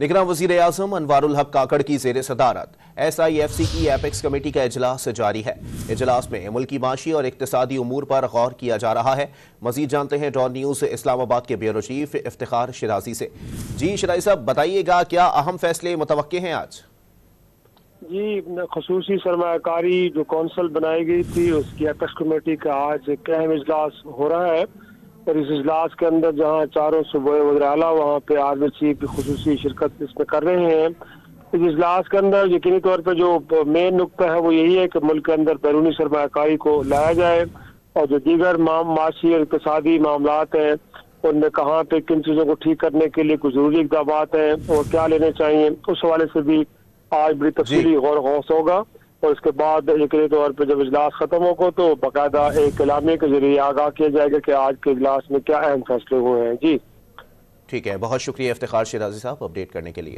निगरान वज़ीर आज़म अनवारुल हक काकड़ की ज़ेर सदारत SIFC की एपेक्स कमेटी का इजलास जारी है। इजलास में मुल्की माशी और इक्तिसादी उमूर पर गौर किया जा रहा है। मज़ीद जानते हैं डॉन न्यूज़ इस्लामाबाद के ब्यूरो चीफ इफ्तिखार शिराजी से। जी शिराजी साहब, बताइएगा क्या अहम फैसले मुतवक्के हैं आज? जी, खसूसी सरमायाकारी जो कौंसल बनाई गई थी उसकी एपेक्स कमेटी का आज एक अहम इजलास हो रहा है और इस इजलास के अंदर जहां चारों सूबे वज़ीर आला वहाँ पे आर्मी चीफ की खसूसी शिरकत इसमें कर रहे हैं। इस इजलास के अंदर यकीनी तौर पर जो मेन नुक्ता है वो यही है कि मुल्क के अंदर बैरूनी सरमायाकारी को लाया जाए और जो दीगर माशी और इक़्तिसादी मामलात हैं उनमें कहाँ पे किन चीज़ों को ठीक करने के लिए कुछ ज़रूरी इक़दामात हैं और क्या लेने चाहिए, उस हवाले से भी आज बड़ी तफसीली गौर गौस होगा। और उसके बाद यकीनी तौर पर जब इजलास खत्म होगा तो बाकायदा एक कलामी के जरिए आगाह किया जाएगा कि आज के इजलास में क्या अहम फैसले हुए हैं। जी ठीक है, बहुत शुक्रिया इफ्तिखार शिराजी साहब अपडेट करने के लिए।